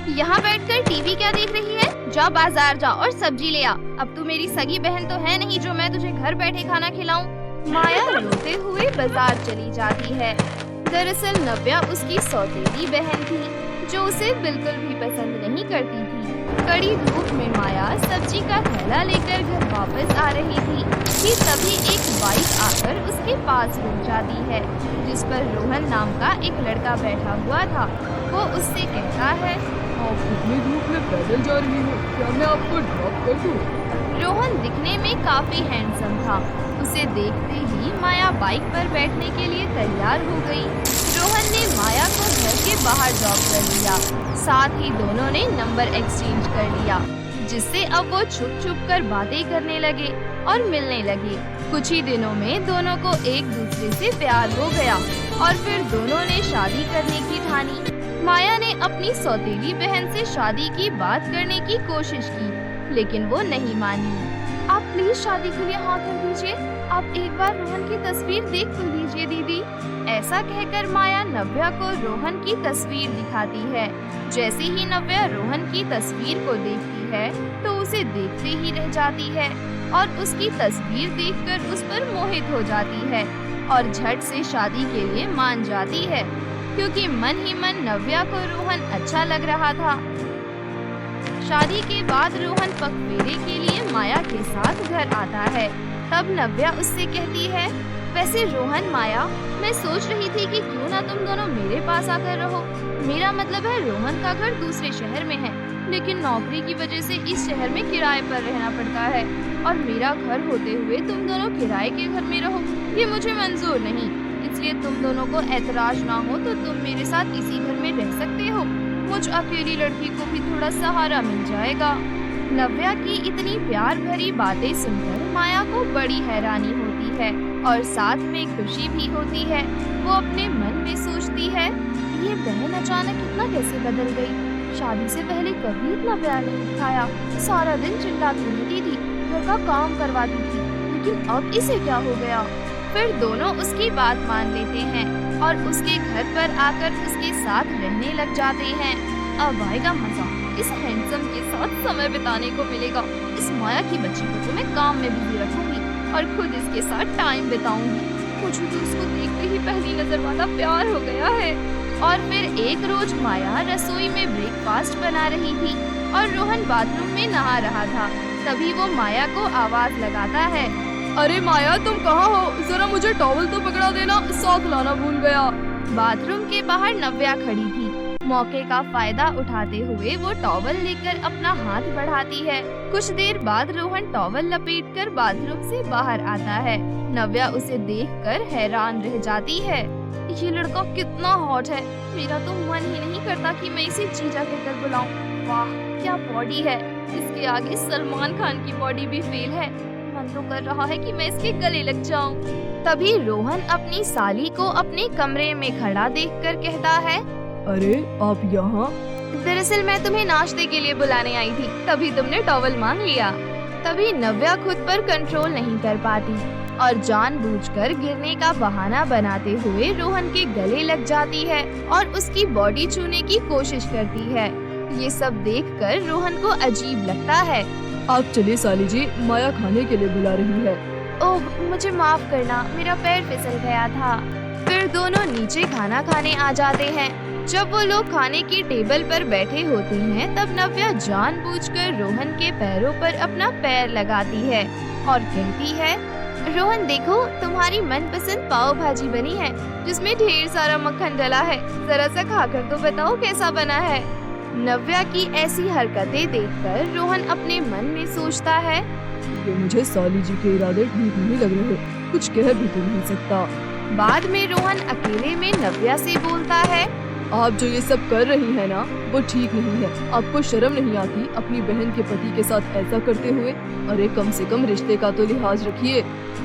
यहाँ बैठकर टीवी क्या देख रही है? जा बाजार जा और सब्जी ले आ। अब तू मेरी सगी बहन तो है नहीं जो मैं तुझे घर बैठे खाना खिलाऊं। माया रोते हुए बाजार चली जाती है। दरअसल नव्या उसकी सौतेली बहन थी जो उसे बिल्कुल भी पसंद नहीं करती थी। कड़ी धूप में माया सब्जी का थैला लेकर घर वापस आ रही थी कि तभी एक बाइक आकर उसके पास रुक जाती है, जिस पर रोहन नाम का एक लड़का बैठा हुआ था। वो उससे कहता है, आप इतनी धूप में पैदल जा रही हो, क्या मैं आपको ड्रॉप कर दूं? रोहन दिखने में काफी हैंडसम था। उसे देखते ही माया बाइक पर बैठने के लिए तैयार हो गई। रोहन ने माया को घर के बाहर ड्रॉप कर दिया। साथ ही दोनों ने नंबर एक्सचेंज कर लिया, जिससे अब वो छुप छुप कर बातें करने लगे और मिलने लगे। कुछ ही दिनों में दोनों को एक दूसरे से प्यार हो गया और फिर दोनों ने शादी करने की ठानी। माया ने अपनी सौतेली बहन से शादी की बात करने की कोशिश की, लेकिन वो नहीं मानी। आप प्लीज शादी के लिए हाँ कर दीजिए। आप एक बार रोहन की तस्वीर देख तो लीजिए दीदी। ऐसा कहकर माया नव्या को रोहन की तस्वीर दिखाती है। जैसे ही नव्या रोहन की तस्वीर को देखती है तो उसे देखते ही रह जाती है और उसकी तस्वीर देखकर उस पर मोहित हो जाती है और झट से शादी के लिए मान जाती है, क्योंकि मन ही मन नव्या को रोहन अच्छा लग रहा था। शादी के बाद रोहन पगफेरे के लिए माया के साथ घर आता है। तब नव्या उससे कहती है, वैसे रोहन माया, मैं सोच रही थी कि क्यों ना तुम दोनों मेरे पास आकर रहो। मेरा मतलब है रोहन का घर दूसरे शहर में है, लेकिन नौकरी की वजह से इस शहर में किराए पर रहना पड़ता है और मेरा घर होते हुए तुम दोनों किराए के घर में रहो, ये मुझे मंजूर नहीं। इसलिए तुम दोनों को ऐतराज ना हो तो तुम मेरे साथ इसी घर में रह सकते हो। मुझ अकेली लड़की को भी थोड़ा सहारा मिल जाएगा। नव्या की इतनी प्यार भरी बातें सुनकर माया को बड़ी हैरानी होती है और साथ में खुशी भी होती है। वो अपने मन में सोचती है, ये बहन अचानक इतना कैसे बदल गई। शादी से पहले कभी इतना प्यार नहीं दिखाया। सारा दिन चिल्लाती रहती थी, घर का काम करवाती थी, लेकिन अब इसे क्या हो गया। फिर दोनों उसकी बात मान लेते हैं और उसके घर पर आकर उसके साथ रहने लग जाते हैं। अब आएगा मजा, इस हैंडसम के साथ समय बिताने को मिलेगा। इस माया की बच्ची को तो मैं काम में बिजी रखूंगी और खुद इसके साथ टाइम बिताऊंगी। मुझे तो उसको देखते ही पहली नजर वाला प्यार हो गया है। और फिर एक रोज माया रसोई में ब्रेकफास्ट बना रही थी और रोहन बाथरूम में नहा रहा था। तभी वो माया को आवाज लगाता है, अरे माया, तुम कहाँ हो? जरा मुझे टॉवल तो पकड़ा देना, साथ लाना भूल गया। बाथरूम के बाहर नव्या खड़ी थी। मौके का फायदा उठाते हुए वो टॉवल लेकर अपना हाथ बढ़ाती है। कुछ देर बाद रोहन टॉवल लपेटकर बाथरूम से बाहर आता है। नव्या उसे देखकर हैरान रह जाती है। ये लड़का कितना हॉट है। मेरा तो मन ही नहीं करता कि मैं इसे जीजा कहकर बुलाऊं। वाह, क्या बॉडी है। इसके आगे सलमान खान की बॉडी भी फेल है। मन तो कर रहा है कि मैं इसके गले लग जाऊं। तभी रोहन अपनी साली को अपने कमरे में खड़ा देखकर कहता है, अरे आप यहाँ? दरअसल मैं तुम्हें नाश्ते के लिए बुलाने आई थी, तभी तुमने टॉवल मांग लिया। तभी नव्या खुद पर कंट्रोल नहीं कर पाती और जानबूझकर गिरने का बहाना बनाते हुए रोहन के गले लग जाती है और उसकी बॉडी छूने की कोशिश करती है। ये सब देखकर रोहन को अजीब लगता है। आप चलिए साली जी, माया खाने के लिए बुला रही है। ओह, मुझे माफ करना, मेरा पैर फिसल गया था। फिर दोनों नीचे खाना खाने आ जाते हैं। जब वो लोग खाने की टेबल पर बैठे होते हैं तब नव्या जानबूझकर रोहन के पैरों पर अपना पैर लगाती है और कहती है, रोहन देखो, तुम्हारी मनपसंद पाव भाजी बनी है जिसमें ढेर सारा मक्खन डला है। जरा सा खाकर तो बताओ कैसा बना है। नव्या की ऐसी हरकतें देखकर रोहन अपने मन में सोचता है, ये मुझे साली जी के इरादे ठीक नहीं लग रहे, कुछ कह भी तो नहीं सकता। बाद में रोहन अकेले में नव्या से बोलता है, आप जो ये सब कर रही हैं ना, वो ठीक नहीं है। आपको शर्म नहीं आती अपनी बहन के पति के साथ ऐसा करते हुए? अरे कम से कम रिश्ते का तो लिहाज रखिए।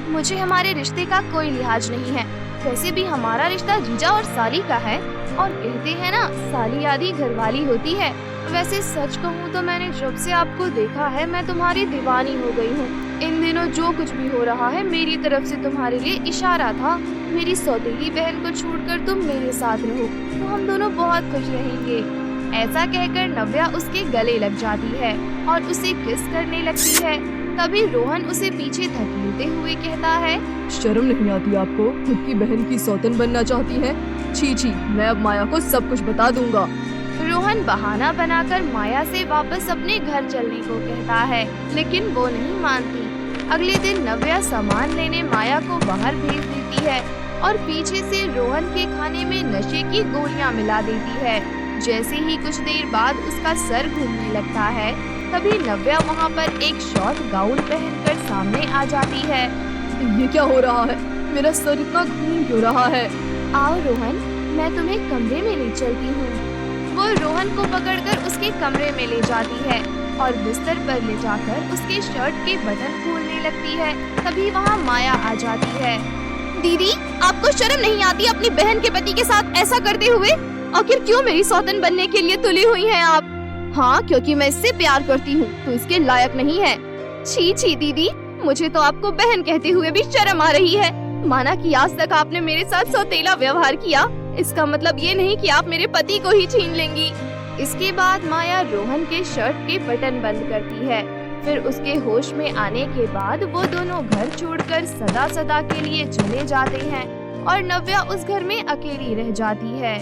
मुझे हमारे रिश्ते का कोई लिहाज नहीं है। वैसे भी हमारा रिश्ता जीजा और साली का है और कहते हैं ना, साली आदि घरवाली होती है। वैसे सच कहूँ तो मैंने जब से आपको देखा है मैं तुम्हारी दीवानी हो गई हूँ। इन दिनों जो कुछ भी हो रहा है मेरी तरफ से तुम्हारे लिए इशारा था। मेरी सौतेली बहन को छोड़कर तुम मेरे साथ रहो तो हम दोनों बहुत खुश रहेंगे। ऐसा कहकर नव्या उसके गले लग जाती है और उसे किस करने लगती है। तभी रोहन उसे पीछे धकेलते हुए कहता है, शर्म नहीं आती आपको? खुद की बहन की सौतन बनना चाहती है? छी छी, मैं अब माया को सब कुछ बता दूंगा। रोहन बहाना बनाकर माया से वापस अपने घर चलने को कहता है, लेकिन वो नहीं मानती। अगले दिन नव्या सामान लेने माया को बाहर भेज देती है और पीछे से रोहन के खाने में नशे की गोलियां मिला देती है। जैसे ही कुछ देर बाद उसका सर घूमने लगता है, तभी नव्या वहाँ पर एक शॉर्ट गाउन पहनकर सामने आ जाती है। ये क्या हो रहा है? मेरा सर इतना घूम क्यों रहा है? आओ रोहन, मैं तुम्हें कमरे में ले चलती हूँ। वो रोहन को पकड़कर उसके कमरे में ले जाती है और बिस्तर पर ले जाकर उसके शर्ट के बटन खोलने लगती है। तभी वहाँ माया आ जाती है। दीदी, आपको शर्म नहीं आती अपनी बहन के पति के साथ ऐसा करते हुए? आखिर क्यों मेरी सौतन बनने के लिए तुली हुई हैं आप? हाँ, क्योंकि मैं इससे प्यार करती हूँ, तो इसके लायक नहीं है। छी छी दीदी, मुझे तो आपको बहन कहते हुए भी शर्म आ रही है। माना कि आज तक आपने मेरे साथ सौतेला व्यवहार किया, इसका मतलब ये नहीं कि आप मेरे पति को ही छीन लेंगी। इसके बाद माया रोहन के शर्ट के बटन बंद करती है। फिर उसके होश में आने के बाद वो दोनों घर छोड़कर सदा सदा के लिए चले जाते हैं और नव्या उस घर में अकेली रह जाती है।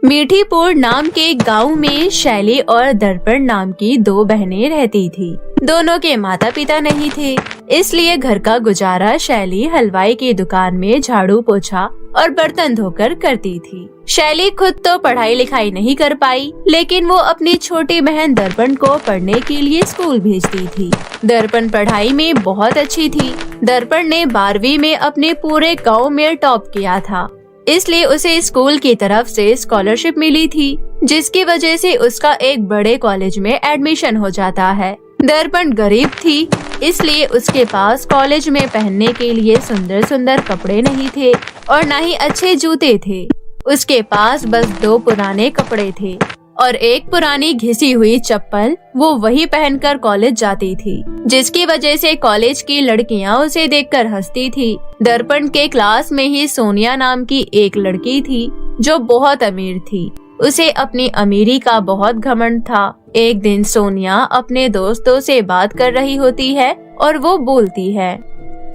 मीठीपुर नाम के गांव में शैली और दर्पण नाम की दो बहनें रहती थी। दोनों के माता पिता नहीं थे, इसलिए घर का गुजारा शैली हलवाई की दुकान में झाड़ू पोछा और बर्तन धोकर करती थी। शैली खुद तो पढ़ाई लिखाई नहीं कर पाई, लेकिन वो अपनी छोटी बहन दर्पण को पढ़ने के लिए स्कूल भेजती थी। दर्पण पढ़ाई में बहुत अच्छी थी। दर्पण ने 12वीं में अपने पूरे गाँव में टॉप किया था, इसलिए उसे स्कूल की तरफ से स्कॉलरशिप मिली थी, जिसकी वजह से उसका एक बड़े कॉलेज में एडमिशन हो जाता है। दर्पण गरीब थी, इसलिए उसके पास कॉलेज में पहनने के लिए सुंदर सुंदर कपड़े नहीं थे और न ही अच्छे जूते थे। उसके पास बस 2 पुराने कपड़े थे और एक पुरानी घिसी हुई चप्पल। वो वही पहनकर कॉलेज जाती थी, जिसकी वजह से कॉलेज की लड़कियां उसे देखकर हंसती थी। दर्पण के क्लास में ही सोनिया नाम की एक लड़की थी जो बहुत अमीर थी। उसे अपनी अमीरी का बहुत घमंड था। एक दिन सोनिया अपने दोस्तों से बात कर रही होती है और वो बोलती है,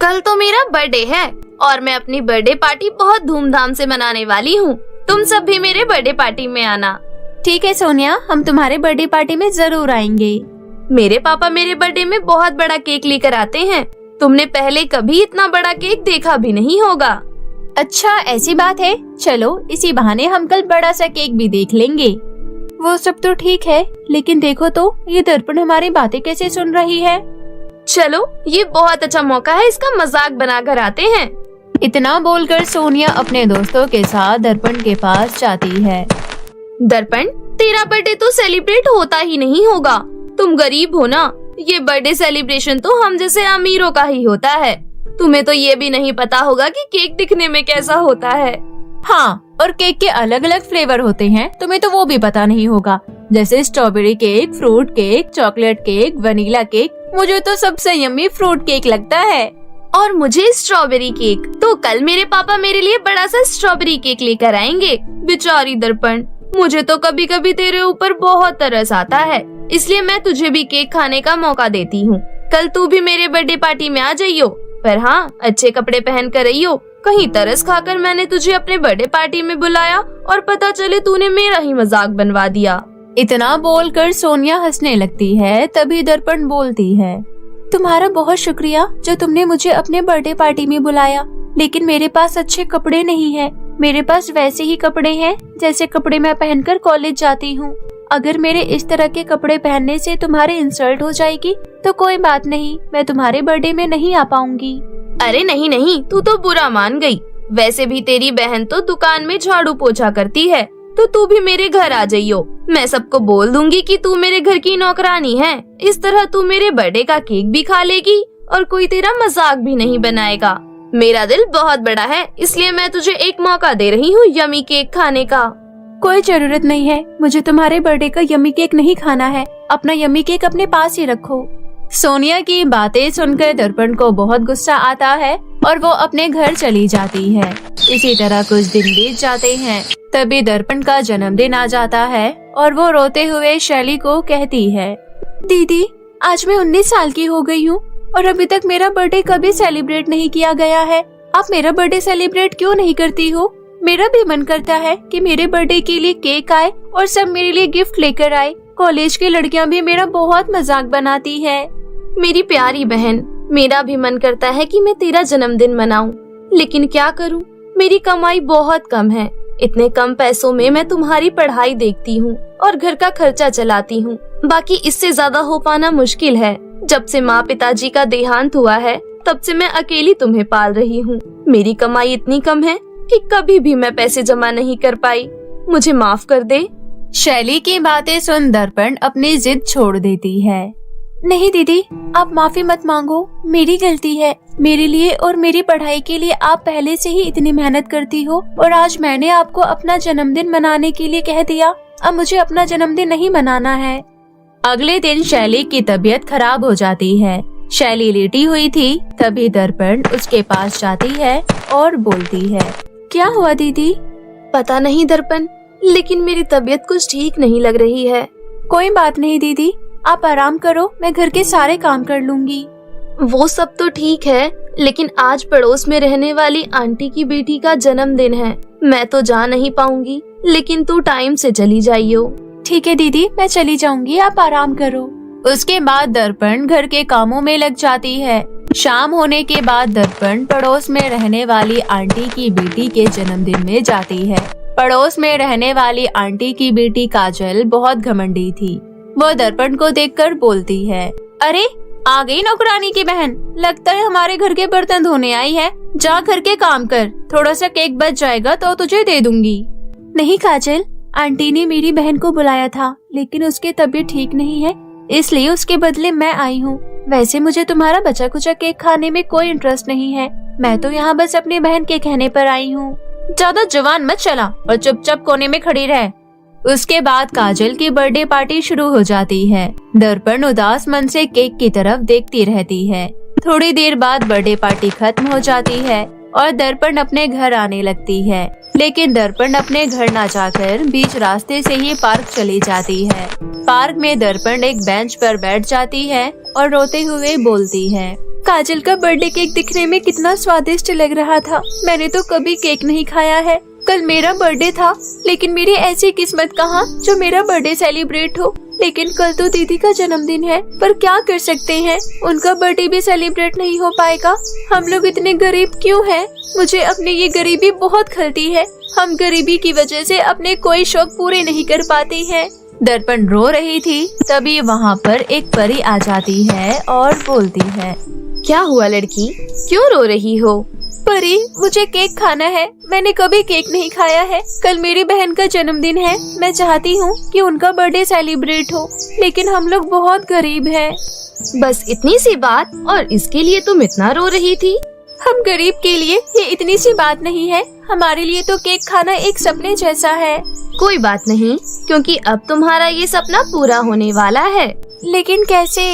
कल तो मेरा बर्थडे है और मैं अपनी बर्थडे पार्टी बहुत धूमधाम से मनाने वाली हूँ। तुम सब भी मेरे बर्थडे पार्टी में आना। ठीक है सोनिया, हम तुम्हारे बर्थडे पार्टी में जरूर आएंगे। मेरे पापा मेरे बर्थडे में बहुत बड़ा केक लेकर आते हैं। तुमने पहले कभी इतना बड़ा केक देखा भी नहीं होगा। अच्छा, ऐसी बात है। चलो, इसी बहाने हम कल बड़ा सा केक भी देख लेंगे। वो सब तो ठीक है, लेकिन देखो तो ये दर्पण हमारी बातें कैसे सुन रही है। चलो, ये बहुत अच्छा मौका है, इसका मजाक बनाकर आते हैं। इतना बोलकर सोनिया अपने दोस्तों के साथ दर्पण के पास जाती है। दर्पण, तेरा बर्थडे तो सेलिब्रेट होता ही नहीं होगा। तुम गरीब हो ना, ये बर्थडे सेलिब्रेशन तो हम जैसे अमीरों का ही होता है। तुम्हें तो ये भी नहीं पता होगा कि केक दिखने में कैसा होता है। हाँ, और केक के अलग अलग फ्लेवर होते हैं, तुम्हें तो वो भी पता नहीं होगा, जैसे strawberry cake, fruit cake, chocolate cake, vanilla cake. मुझे तो सबसे यम्मी फ्रूट केक लगता है। और मुझे स्ट्रॉबेरी केक। तो कल मेरे पापा मेरे लिए बड़ा सा स्ट्रॉबेरी केक लेकर आएंगे। बेचारी दर्पण, मुझे तो कभी कभी तेरे ऊपर बहुत तरस आता है, इसलिए मैं तुझे भी केक खाने का मौका देती हूँ। कल तू भी मेरे बर्थडे पार्टी में आ जाइयो, पर हाँ, अच्छे कपड़े पहन कर रहियो। कहीं तरस खाकर मैंने तुझे अपने बर्थडे पार्टी में बुलाया और पता चले तूने मेरा ही मजाक बनवा दिया। इतना बोलकर सोनिया हंसने लगती है। तभी दर्पण बोलती है, तुम्हारा बहुत शुक्रिया जो तुमने मुझे अपने बर्थडे पार्टी में बुलाया, लेकिन मेरे पास अच्छे कपड़े नहीं है। मेरे पास वैसे ही कपड़े हैं जैसे कपड़े मैं पहनकर कॉलेज जाती हूँ। अगर मेरे इस तरह के कपड़े पहनने से तुम्हारी इंसल्ट हो जाएगी तो कोई बात नहीं, मैं तुम्हारे बर्थडे में नहीं आ पाऊंगी। अरे नहीं नहीं, तू तो बुरा मान गई। वैसे भी तेरी बहन तो दुकान में झाड़ू पोछा करती है, तो तू भी मेरे घर आ जाइयो। मैं सबको बोल दूंगी कि तू मेरे घर की नौकरानी है। इस तरह तू मेरे बर्थडे का केक भी खा लेगी और कोई तेरा मजाक भी नहीं बनाएगा। मेरा दिल बहुत बड़ा है, इसलिए मैं तुझे एक मौका दे रही हूँ यमी केक खाने का। कोई जरूरत नहीं है, मुझे तुम्हारे बर्थडे का यमी केक नहीं खाना है। अपना यमी केक अपने पास ही रखो। सोनिया की बातें सुनकर दर्पण को बहुत गुस्सा आता है। और वो अपने घर चली जाती है। इसी तरह कुछ दिन बीत जाते हैं। तभी दर्पण का जन्मदिन आ जाता है और वो रोते हुए शैली को कहती है, दीदी आज मैं 19 साल की हो गई हूँ और अभी तक मेरा बर्थडे कभी सेलिब्रेट नहीं किया गया है। आप मेरा बर्थडे सेलिब्रेट क्यों नहीं करती हो? मेरा भी मन करता है कि मेरे बर्थडे के लिए केक आए और सब मेरे लिए गिफ्ट लेकर आए। कॉलेज की लड़कियां भी मेरा बहुत मजाक बनाती है। मेरी प्यारी बहन, मेरा भी मन करता है कि मैं तेरा जन्मदिन मनाऊं, लेकिन क्या करूं? मेरी कमाई बहुत कम है। इतने कम पैसों में मैं तुम्हारी पढ़ाई देखती हूँ और घर का खर्चा चलाती हूँ। बाकी इससे ज्यादा हो पाना मुश्किल है। जब से माँ पिताजी का देहांत हुआ है तब से मैं अकेली तुम्हें पाल रही हूँ। मेरी कमाई इतनी कम है कि कभी भी मैं पैसे जमा नहीं कर पाई। मुझे माफ कर दे। शैली की बातें सुन दर्पण अपनी जिद छोड़ देती है। नहीं दीदी, आप माफी मत मांगो, मेरी गलती है। मेरे लिए और मेरी पढ़ाई के लिए आप पहले से ही इतनी मेहनत करती हो और आज मैंने आपको अपना जन्मदिन मनाने के लिए कह दिया। अब मुझे अपना जन्मदिन नहीं मनाना है। अगले दिन शैली की तबीयत खराब हो जाती है। शैली लेटी हुई थी, तभी दर्पण उसके पास जाती है और बोलती है, क्या हुआ दीदी? पता नहीं दर्पण, लेकिन मेरी तबीयत कुछ ठीक नहीं लग रही है। कोई बात नहीं दीदी, आप आराम करो, मैं घर के सारे काम कर लूंगी। वो सब तो ठीक है, लेकिन आज पड़ोस में रहने वाली आंटी की बेटी का जन्मदिन है। मैं तो जा नहीं पाऊंगी, लेकिन तू टाइम से चली जाइयो। ठीक है दीदी, मैं चली जाऊंगी, आप आराम करो। उसके बाद दर्पण घर के कामों में लग जाती है। शाम होने के बाद दर्पण पड़ोस में रहने वाली आंटी की बेटी के जन्मदिन में जाती है। पड़ोस में रहने वाली आंटी की बेटी काजल बहुत घमंडी थी। वो दर्पण को देखकर बोलती है, अरे आ गई नौकरानी की बहन, लगता है हमारे घर के बर्तन धोने आई है। जा घर के काम कर, थोड़ा सा केक बच जाएगा तो तुझे दे दूंगी। नहीं काजल, आंटी ने मेरी बहन को बुलाया था, लेकिन उसकी तबीयत ठीक नहीं है, इसलिए उसके बदले मैं आई हूँ। वैसे मुझे तुम्हारा बचा कुचा केक खाने में कोई इंटरेस्ट नहीं है। मैं तो यहाँ बस अपनी बहन के कहने पर आई हूँ। ज्यादा जवान मत चला और चुपचाप कोने में खड़ी रह। उसके बाद काजल की बर्थडे पार्टी शुरू हो जाती है। दर्पण उदास मन से केक की तरफ देखती रहती है। थोड़ी देर बाद बर्थडे पार्टी खत्म हो जाती है और दर्पण अपने घर आने लगती है, लेकिन दर्पण अपने घर न जाकर बीच रास्ते से ही पार्क चली जाती है। पार्क में दर्पण एक बेंच पर बैठ जाती है और रोते हुए बोलती है, काजल का बर्थडे केक दिखने में कितना स्वादिष्ट लग रहा था। मैंने तो कभी केक नहीं खाया है। कल मेरा बर्थडे था, लेकिन मेरी ऐसी किस्मत कहाँ जो मेरा बर्थडे सेलिब्रेट हो। लेकिन कल तो दीदी का जन्मदिन है, पर क्या कर सकते हैं, उनका बर्थडे भी सेलिब्रेट नहीं हो पाएगा। हम लोग इतने गरीब क्यों हैं? मुझे अपनी ये गरीबी बहुत खलती है। हम गरीबी की वजह से अपने कोई शौक पूरे नहीं कर पाते हैं। दर्पण रो रही थी, तभी वहाँ पर एक परी आ जाती है और बोलती है, क्या हुआ लड़की, क्यों रो रही हो? परी, मुझे केक खाना है। मैंने कभी केक नहीं खाया है। कल मेरी बहन का जन्मदिन है। मैं चाहती हूँ कि उनका बर्थडे सेलिब्रेट हो, लेकिन हम लोग बहुत गरीब हैं। बस इतनी सी बात और इसके लिए तुम इतना रो रही थी? हम गरीब के लिए ये इतनी सी बात नहीं है। हमारे लिए तो केक खाना एक सपने जैसा है। कोई बात नहीं, क्योंकि अब तुम्हारा ये सपना पूरा होने वाला है। लेकिन कैसे?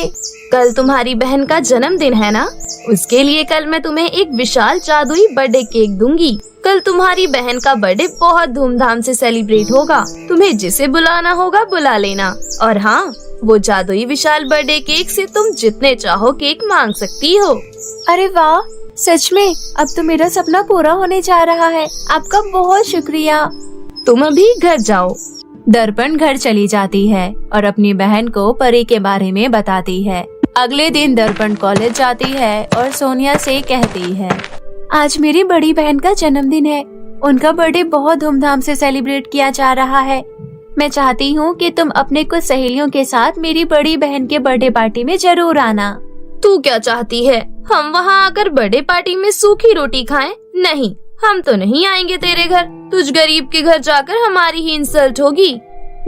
कल तुम्हारी बहन का जन्मदिन है ना, उसके लिए कल मैं तुम्हें एक विशाल जादुई बर्थडे केक दूंगी। कल तुम्हारी बहन का बर्थडे बहुत धूमधाम से सेलिब्रेट होगा। तुम्हें जिसे बुलाना होगा बुला लेना। और हाँ, वो जादुई विशाल बर्थडे केक से तुम जितने चाहो केक मांग सकती हो। अरे वाह, सच में अब तो मेरा सपना पूरा होने जा रहा है। आपका बहुत शुक्रिया। तुम अभी घर जाओ। दर्पण घर चली जाती है और अपनी बहन को परी के बारे में बताती है। अगले दिन दर्पण कॉलेज जाती है और सोनिया से कहती है, आज मेरी बड़ी बहन का जन्मदिन है। उनका बर्थडे बहुत धूमधाम से सेलिब्रेट किया जा रहा है। मैं चाहती हूँ कि तुम अपने कुछ सहेलियों के साथ मेरी बड़ी बहन के बर्थडे पार्टी में जरूर आना। तू क्या चाहती है, हम वहाँ आकर बर्थडे पार्टी में सूखी रोटी खाएं? नहीं, हम तो नहीं आएंगे तेरे घर। तुझ गरीब के घर जाकर हमारी ही इंसल्ट होगी।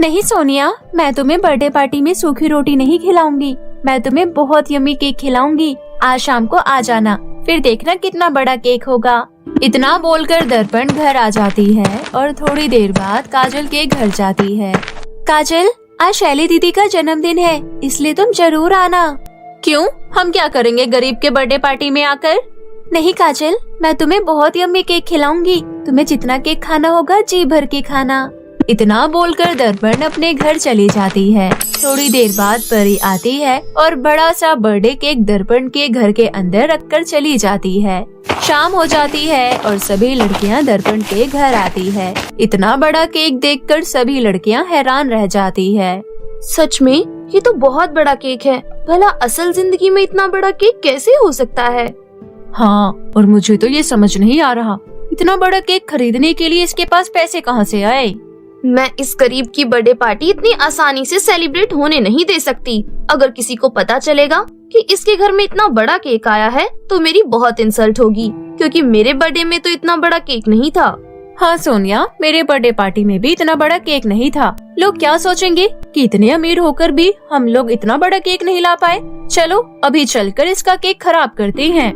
नहीं सोनिया, मैं तुम्हें बर्थडे पार्टी में सूखी रोटी नहीं खिलाऊंगी। मैं तुम्हें बहुत यम्मी केक खिलाऊंगी। आज शाम को आ जाना, फिर देखना कितना बड़ा केक होगा। इतना बोलकर दर्पण घर आ जाती है और थोड़ी देर बाद काजल के घर जाती है। काजल, आज शैली दीदी का जन्मदिन है, इसलिए तुम जरूर आना। क्यों, हम क्या करेंगे गरीब के बर्थडे पार्टी में आकर? नहीं काजल, मैं तुम्हें बहुत यम्मी केक खिलाऊंगी। तुम्हें जितना केक खाना होगा जी भर के खाना। इतना बोलकर दर्पण अपने घर चली जाती है। थोड़ी देर बाद परी आती है और बड़ा सा बर्थडे केक दर्पण के घर के अंदर रखकर चली जाती है। शाम हो जाती है और सभी लड़कियां दर्पण के घर आती है। इतना बड़ा केक देखकर सभी लड़कियां हैरान रह जाती है। सच में ये तो बहुत बड़ा केक है। भला असल जिंदगी में इतना बड़ा केक कैसे हो सकता है? हाँ, और मुझे तो ये समझ नहीं आ रहा, इतना बड़ा केक खरीदने के लिए इसके पास पैसे कहाँ से आए। मैं इस करीब की बर्थडे पार्टी इतनी आसानी से सेलिब्रेट होने नहीं दे सकती। अगर किसी को पता चलेगा कि इसके घर में इतना बड़ा केक आया है तो मेरी बहुत इंसल्ट होगी, क्योंकि मेरे बर्थडे में तो इतना बड़ा केक नहीं था। हाँ सोनिया, मेरे बर्थडे पार्टी में भी इतना बड़ा केक नहीं था। लोग क्या सोचेंगे कि इतने अमीर होकर भी हम लोग इतना बड़ा केक नहीं ला पाए। चलो अभी चलकर इसका केक खराब करते हैं।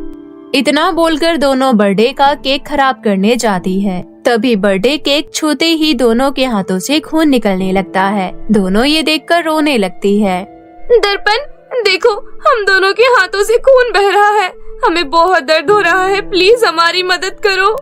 इतना बोलकर दोनों बर्थडे का केक खराब करने जाती है। तभी बर्थडे केक छूते ही दोनों के हाथों से खून निकलने लगता है। दोनों ये देखकर रोने लगती है। दर्पण देखो, हम दोनों के हाथों से खून बह रहा है। हमें बहुत दर्द हो रहा है, प्लीज हमारी मदद करो।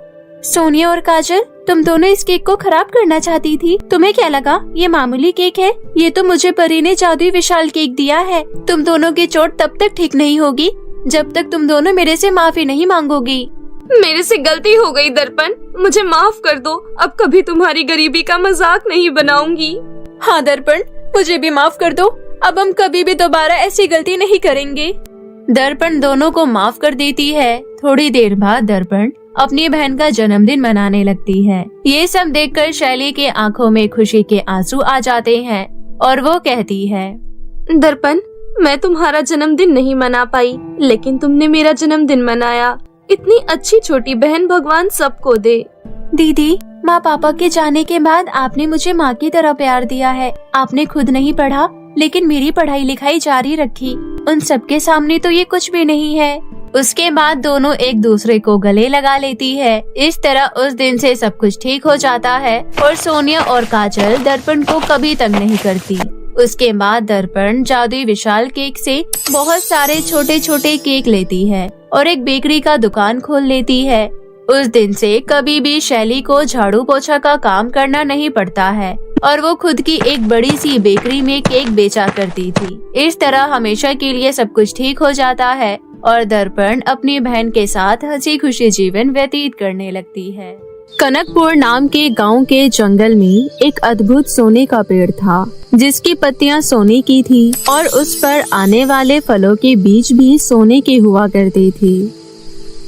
सोनिया और काजल, तुम दोनों इस केक को खराब करना चाहती थी। तुम्हें क्या लगा ये मामूली केक है? ये तो मुझे परी ने जादुई विशाल केक दिया है। तुम दोनों की चोट तब तक ठीक नहीं होगी जब तक तुम दोनों मेरे से माफी नहीं मांगोगी। मेरे से गलती हो गई दर्पण, मुझे माफ कर दो। अब कभी तुम्हारी गरीबी का मजाक नहीं बनाऊंगी। हाँ दर्पण, मुझे भी माफ कर दो। अब हम कभी भी दोबारा ऐसी गलती नहीं करेंगे। दर्पण दोनों को माफ कर देती है। थोड़ी देर बाद दर्पण अपनी बहन का जन्मदिन मनाने लगती है। ये सब देखकर शैली के आंखों में खुशी के आंसू आ जाते हैं और वो कहती है, दर्पण, मैं तुम्हारा जन्मदिन नहीं मना पाई, लेकिन तुमने मेरा जन्मदिन मनाया। इतनी अच्छी छोटी बहन भगवान सबको दे। दीदी, माँ पापा के जाने के बाद आपने मुझे माँ की तरह प्यार दिया है। आपने खुद नहीं पढ़ा, लेकिन मेरी पढ़ाई लिखाई जारी रखी। उन सबके सामने तो ये कुछ भी नहीं है। उसके बाद दोनों एक दूसरे को गले लगा लेती है। इस तरह उस दिन से सब कुछ ठीक हो जाता है और सोनिया और काजल दर्पण को कभी तंग नहीं करती। उसके बाद दर्पण जादुई विशाल केक से बहुत सारे छोटे छोटे केक लेती है और एक बेकरी का दुकान खोल लेती है। उस दिन से कभी भी शैली को झाड़ू पोछा का काम करना नहीं पड़ता है और वो खुद की एक बड़ी सी बेकरी में केक बेचा करती थी। इस तरह हमेशा के लिए सब कुछ ठीक हो जाता है और दर्पण अपनी बहन के साथ हंसी खुशी जीवन व्यतीत करने लगती है। कनकपुर नाम के गांव के जंगल में एक अद्भुत सोने का पेड़ था, जिसकी पत्तियां सोने की थी और उस पर आने वाले फलों के बीज भी सोने के हुआ करते थे।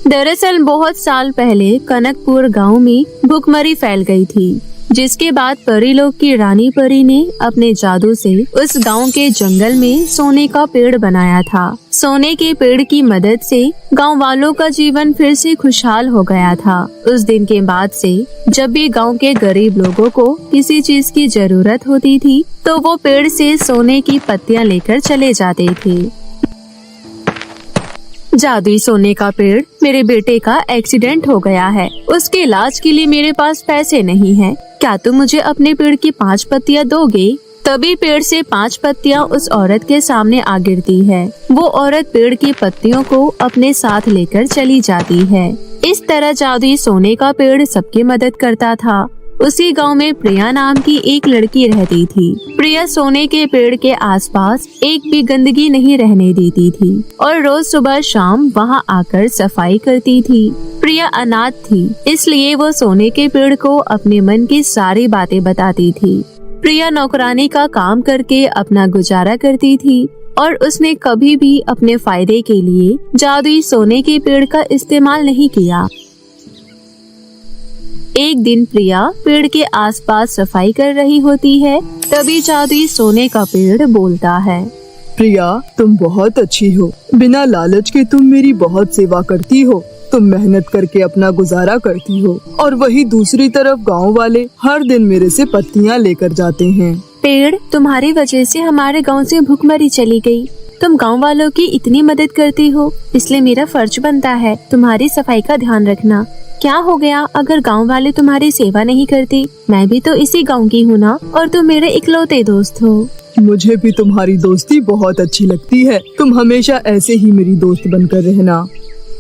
दरअसल बहुत साल पहले कनकपुर गांव में भूखमरी फैल गई थी, जिसके बाद परी लोग की रानी परी ने अपने जादू से उस गांव के जंगल में सोने का पेड़ बनाया था। सोने के पेड़ की मदद से गांव वालों का जीवन फिर से खुशहाल हो गया था। उस दिन के बाद से जब भी गांव के गरीब लोगों को किसी चीज की जरूरत होती थी तो वो पेड़ से सोने की पत्तियां लेकर चले जाते थे। जादुई सोने का पेड़, मेरे बेटे का एक्सीडेंट हो गया है। उसके इलाज के लिए मेरे पास पैसे नहीं हैं। क्या तुम मुझे अपने पेड़ की 5 पत्तियां दोगे? तभी पेड़ से 5 पत्तियां उस औरत के सामने आ गिरती है। वो औरत पेड़ की पत्तियों को अपने साथ लेकर चली जाती है। इस तरह जादुई सोने का पेड़ सबकी मदद करता था। उसी गांव में प्रिया नाम की एक लड़की रहती थी। प्रिया सोने के पेड़ के आसपास एक भी गंदगी नहीं रहने देती थी और रोज सुबह शाम वहां आकर सफाई करती थी। प्रिया अनाथ थी, इसलिए वो सोने के पेड़ को अपने मन की सारी बातें बताती थी। प्रिया नौकरानी का काम करके अपना गुजारा करती थी और उसने कभी भी अपने फायदे के लिए जादुई सोने के पेड़ का इस्तेमाल नहीं किया। एक दिन प्रिया पेड़ के आसपास सफाई कर रही होती है, तभी जादुई सोने का पेड़ बोलता है, प्रिया, तुम बहुत अच्छी हो। बिना लालच के तुम मेरी बहुत सेवा करती हो। तुम मेहनत करके अपना गुजारा करती हो और वही दूसरी तरफ गांव वाले हर दिन मेरे से पत्तियां लेकर जाते हैं। पेड़, तुम्हारी वजह से हमारे गांव से भूखमरी चली गई। तुम गांव वालों की इतनी मदद करती हो, इसलिए मेरा फर्ज बनता है तुम्हारी सफाई का ध्यान रखना। क्या हो गया अगर गांव वाले तुम्हारी सेवा नहीं करते? मैं भी तो इसी गांव की हूँ ना, और तुम मेरे इकलौते दोस्त हो। मुझे भी तुम्हारी दोस्ती बहुत अच्छी लगती है। तुम हमेशा ऐसे ही मेरी दोस्त बनकर रहना।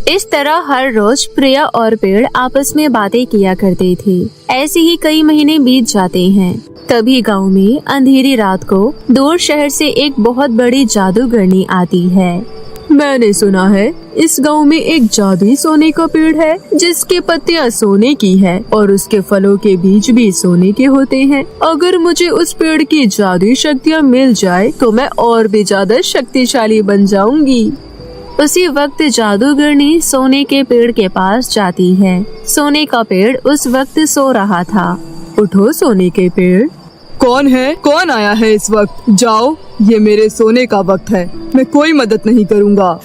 इस तरह हर रोज प्रिया और पेड़ आपस में बातें किया करते थे। ऐसे ही कई महीने बीत जाते हैं। तभी गांव में अंधेरी रात को दूर शहर से एक बहुत बड़ी जादूगरनी आती है। मैंने सुना है इस गांव में एक जादुई सोने का पेड़ है जिसके पत्तियां सोने की है और उसके फलों के बीज भी सोने के होते हैं। अगर मुझे उस पेड़ की जादुई शक्तियां मिल जाए तो मैं और भी ज्यादा शक्तिशाली बन जाऊंगी। उसी वक्त जादूगरनी सोने के पेड़ के पास जाती है। सोने का पेड़ उस वक्त सो रहा था। उठो सोने के पेड़। कौन है? कौन आया है इस वक्त? जाओ, ये मेरे सोने का वक्त है, मैं कोई मदद नहीं करूँगा।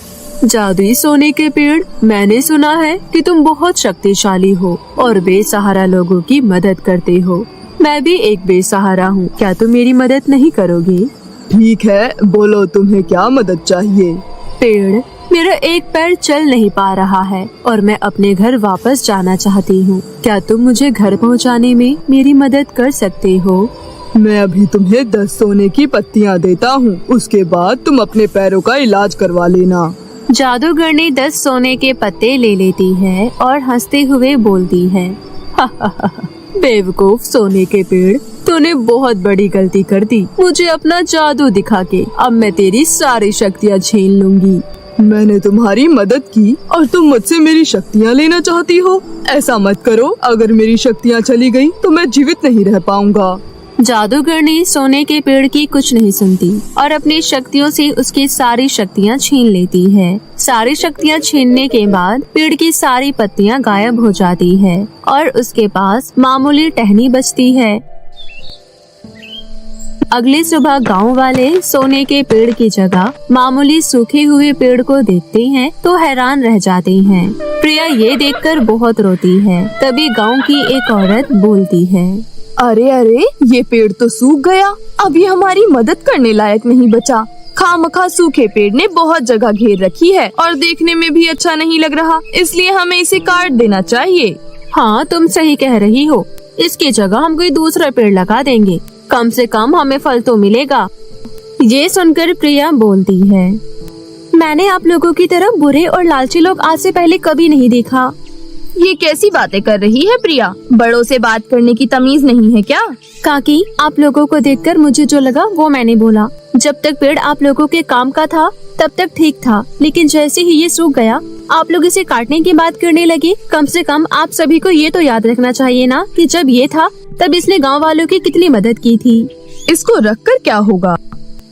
जादुई सोने के पेड़, मैंने सुना है कि तुम बहुत शक्तिशाली हो और बेसहारा लोगों की मदद करते हो। मैं भी एक बेसहारा हूँ, क्या तुम मेरी मदद नहीं करोगे? ठीक है, बोलो तुम्हें क्या मदद चाहिए? पेड़, मेरा एक पैर चल नहीं पा रहा है और मैं अपने घर वापस जाना चाहती हूँ। क्या तुम मुझे घर पहुँचाने में मेरी मदद कर सकते हो? मैं अभी तुम्हें 10 सोने की पत्तियाँ देता हूँ, उसके बाद तुम अपने पैरों का इलाज करवा लेना। जादूगरनी 10 सोने के पत्ते ले लेती है और हंसते हुए बोलती है, बेवकूफ सोने के पेड़, तूने बहुत बड़ी गलती कर दी मुझे अपना जादू दिखा के। अब मैं तेरी सारी शक्तियाँ छीन लूंगी। मैंने तुम्हारी मदद की और तुम मुझसे मेरी शक्तियाँ लेना चाहती हो? ऐसा मत करो, अगर मेरी शक्तियाँ चली गई तो मैं जीवित नहीं रह पाऊंगा। जादूगरनी सोने के पेड़ की कुछ नहीं सुनती और अपनी शक्तियों से उसकी सारी शक्तियाँ छीन लेती है। सारी शक्तियाँ छीनने के बाद पेड़ की सारी पत्तियाँ गायब हो जाती है और उसके पास मामूली टहनी बचती है। अगली सुबह गांव वाले सोने के पेड़ की जगह मामूली सूखे हुए पेड़ को देखते हैं तो हैरान रह जाते हैं। प्रिया ये देखकर बहुत रोती है। तभी गांव की एक औरत बोलती है, अरे अरे, ये पेड़ तो सूख गया, अभी हमारी मदद करने लायक नहीं बचा। खामखा सूखे पेड़ ने बहुत जगह घेर रखी है और देखने में भी अच्छा नहीं लग रहा, इसलिए हमें इसे काट देना चाहिए। हाँ, तुम सही कह रही हो, इसकी जगह हम कोई दूसरा पेड़ लगा देंगे, कम से कम हमें फल तो मिलेगा। ये सुनकर प्रिया बोलती है, मैंने आप लोगों की तरह बुरे और लालची लोग आज से पहले कभी नहीं देखा। ये कैसी बातें कर रही है प्रिया? बड़ों से बात करने की तमीज नहीं है क्या? काकी, आप लोगों को देखकर मुझे जो लगा वो मैंने बोला। जब तक पेड़ आप लोगों के काम का था तब तक ठीक था, लेकिन जैसे ही ये सूख गया आप लोग इसे काटने की बात करने लगे। कम से कम आप सभी को ये तो याद रखना चाहिए ना कि जब ये था तब इसने गांव वालों की कितनी मदद की थी। इसको रखकर क्या होगा?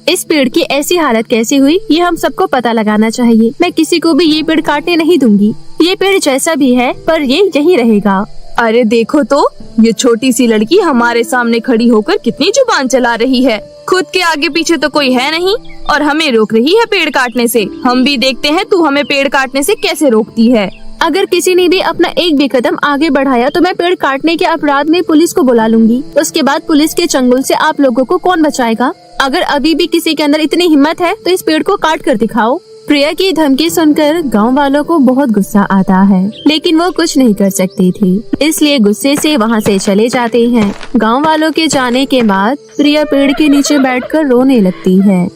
इस पेड़ की ऐसी हालत कैसे हुई ये हम सबको पता लगाना चाहिए। मैं किसी को भी ये पेड़ काटने नहीं दूंगी। ये पेड़ जैसा भी है पर ये यहीं रहेगा। अरे देखो तो, ये छोटी सी लड़की हमारे सामने खड़ी होकर कितनी जुबान चला रही है। खुद के आगे पीछे तो कोई है नहीं और हमें रोक रही है पेड़ काटने से। हम भी देखते हैं तू हमें पेड़ काटने से कैसे रोकती है। अगर किसी ने भी अपना एक भी कदम आगे बढ़ाया तो मैं पेड़ काटने के अपराध में पुलिस को बुला लूंगी। उसके बाद पुलिस के चंगुल से आप लोगों को कौन बचाएगा? अगर अभी भी किसी के अंदर इतनी हिम्मत है तो इस पेड़ को काट कर दिखाओ। प्रिया की धमकी सुनकर गांव वालों को बहुत गुस्सा आता है, लेकिन वो कुछ नहीं कर सकती थी, इसलिए गुस्से से वहाँ से चले जाते हैं। गांव वालों के जाने के बाद प्रिया पेड़ के नीचे बैठकर रोने लगती है।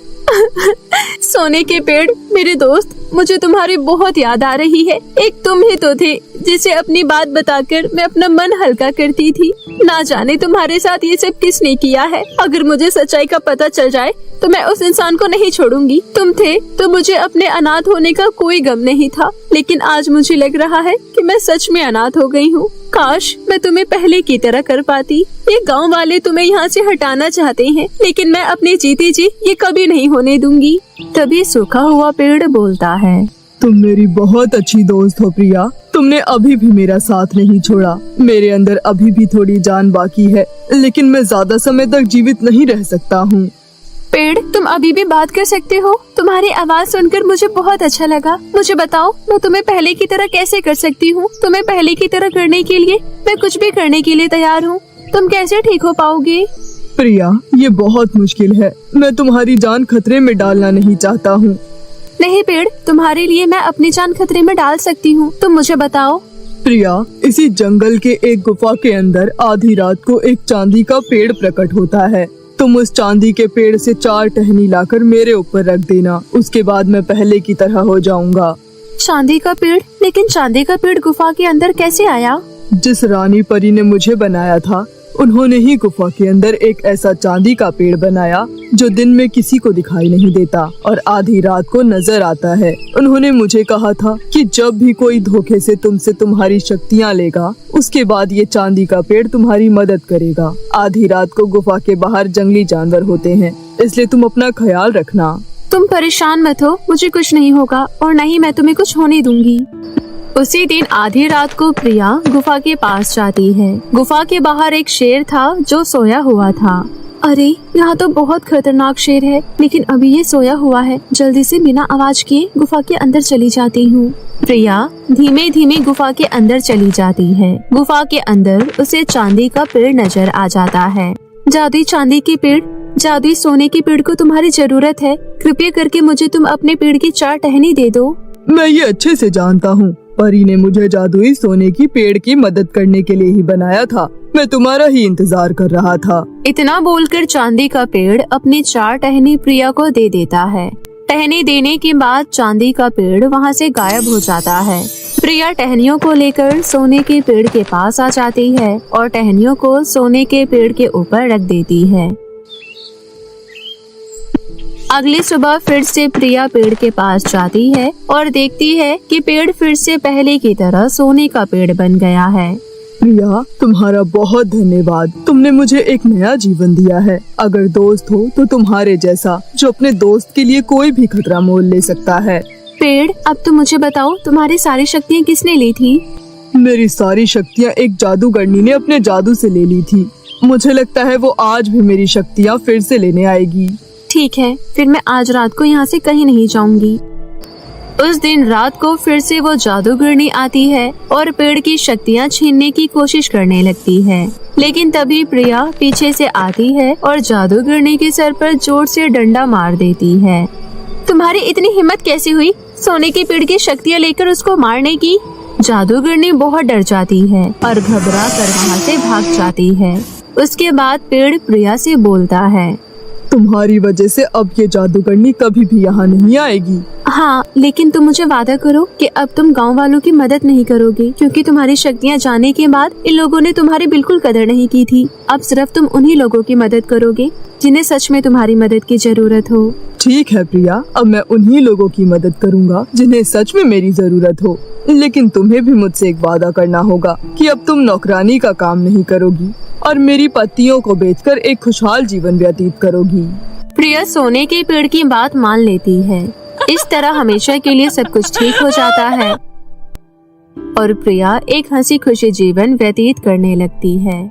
सोने के पेड़, मेरे दोस्त, मुझे तुम्हारी बहुत याद आ रही है। एक तुम ही तो थे जिसे अपनी बात बताकर मैं अपना मन हल्का करती थी। ना जाने तुम्हारे साथ ये सब किसने किया है। अगर मुझे सच्चाई का पता चल जाए तो मैं उस इंसान को नहीं छोड़ूंगी। तुम थे तो मुझे अपने अनाथ होने का कोई गम नहीं था, लेकिन आज मुझे लग रहा है कि मैं सच में अनाथ हो गई हूँ। काश मैं तुम्हें पहले की तरह कर पाती। ये गांव वाले तुम्हें यहाँ से हटाना चाहते हैं, लेकिन मैं अपने जीते जी ये कभी नहीं होने दूंगी। तभी सूखा हुआ पेड़ बोलता है, तुम मेरी बहुत अच्छी दोस्त हो प्रिया। तुमने अभी भी मेरा साथ नहीं छोड़ा। मेरे अंदर अभी भी थोड़ी जान बाकी है, लेकिन मैं ज्यादा समय तक जीवित नहीं रह सकता हूँ। पेड़, तुम अभी भी बात कर सकते हो। तुम्हारी आवाज सुनकर मुझे बहुत अच्छा लगा। मुझे बताओ, मैं तुम्हें पहले की तरह कैसे कर सकती हूँ? तुम्हें पहले की तरह करने के लिए मैं कुछ भी करने के लिए तैयार हूँ। तुम कैसे ठीक हो पाओगे? प्रिया, ये बहुत मुश्किल है। मैं तुम्हारी जान खतरे में डालना नहीं चाहता हूँ। नहीं पेड़, तुम्हारे लिए मैं अपनी जान खतरे में डाल सकती हूँ। तुम मुझे बताओ। प्रिया, इसी जंगल के एक गुफा के अंदर आधी रात को एक चांदी का पेड़ प्रकट होता है। तुम उस चांदी के पेड़ से 4 टहनी लाकर मेरे ऊपर रख देना। उसके बाद मैं पहले की तरह हो जाऊंगा। चांदी का पेड़, लेकिन चांदी का पेड़ गुफा के अंदर कैसे आया? जिस रानी परी ने मुझे बनाया था उन्होंने ही गुफा के अंदर एक ऐसा चांदी का पेड़ बनाया जो दिन में किसी को दिखाई नहीं देता और आधी रात को नजर आता है। उन्होंने मुझे कहा था कि जब भी कोई धोखे से तुमसे तुम्हारी शक्तियाँ लेगा उसके बाद ये चांदी का पेड़ तुम्हारी मदद करेगा। आधी रात को गुफा के बाहर जंगली जानवर होते हैं, इसलिए तुम अपना ख्याल रखना। तुम परेशान मत हो, मुझे कुछ नहीं होगा और न ही मैं तुम्हें कुछ होने दूंगी। उसी दिन आधी रात को प्रिया गुफा के पास जाती है। गुफा के बाहर एक शेर था जो सोया हुआ था। अरे यहाँ तो बहुत खतरनाक शेर है, लेकिन अभी ये सोया हुआ है। जल्दी से बिना आवाज किए गुफा के अंदर चली जाती हूँ। प्रिया धीमे धीमे गुफा के अंदर चली जाती है। गुफा के अंदर उसे चांदी का पेड़ नजर आ जाता है। जादुई चांदी के पेड़, जादुई सोने के पेड़ को तुम्हारी जरूरत है। कृपया करके मुझे तुम अपने पेड़ की 4 टहनी दे दो। मैं ये अच्छे से जानता हूँ, परी ने मुझे जादुई सोने की पेड़ की मदद करने के लिए ही बनाया था। मैं तुम्हारा ही इंतजार कर रहा था। इतना बोलकर चांदी का पेड़ अपनी 4 टहनी प्रिया को दे देता है। टहनी देने के बाद चांदी का पेड़ वहाँ से गायब हो जाता है। प्रिया टहनियों को लेकर सोने के पेड़ के पास आ जाती है और टहनियों को सोने के पेड़ के ऊपर रख देती है। अगली सुबह फिर से प्रिया पेड़ के पास जाती है और देखती है कि पेड़ फिर से पहले की तरह सोने का पेड़ बन गया है। प्रिया, तुम्हारा बहुत धन्यवाद। तुमने मुझे एक नया जीवन दिया है। अगर दोस्त हो तो तुम्हारे जैसा जो अपने दोस्त के लिए कोई भी खतरा मोल ले सकता है। पेड़, अब तुम मुझे बताओ, तुम्हारी सारी शक्तियाँ किसने ली थी? मेरी सारी शक्तियाँ एक जादूगरनी ने अपने जादू से ले ली थी। मुझे लगता है वो आज भी मेरी शक्तियाँ फिर से लेने आएगी। ठीक है, फिर मैं आज रात को यहाँ से कहीं नहीं जाऊंगी। उस दिन रात को फिर से वो जादूगरनी आती है और पेड़ की शक्तियाँ छीनने की कोशिश करने लगती है। लेकिन तभी प्रिया पीछे से आती है और जादूगरनी के सर पर जोर से डंडा मार देती है। तुम्हारी इतनी हिम्मत कैसे हुई सोने के पेड़ की शक्तियाँ लेकर उसको मारने की? जादूगरनी बहुत डर जाती है और घबरा कर वहाँ से भाग जाती है। उसके बाद पेड़ प्रिया से बोलता है, तुम्हारी वजह से अब ये जादूगरनी कभी भी यहाँ नहीं आएगी। हाँ, लेकिन तुम मुझे वादा करो कि अब तुम गांव वालों की मदद नहीं करोगे, क्योंकि तुम्हारी शक्तियाँ जाने के बाद इन लोगों ने तुम्हारी बिल्कुल कदर नहीं की थी। अब सिर्फ तुम उन्हीं लोगों की मदद करोगे जिन्हें सच में तुम्हारी मदद की जरूरत हो। ठीक है प्रिया, अब मैं उन्हीं लोगों की मदद करूँगा जिन्हें सच में मेरी जरूरत हो। लेकिन तुम्हें भी मुझसे एक वादा करना होगा कि अब तुम नौकरानी का काम नहीं करोगी और मेरी पत्तियों को बेचकर एक खुशहाल जीवन व्यतीत करोगी। प्रिया सोने के पेड़ की बात मान लेती है। इस तरह हमेशा के लिए सब कुछ ठीक हो जाता है और प्रिया एक हंसी खुशी जीवन व्यतीत करने लगती है।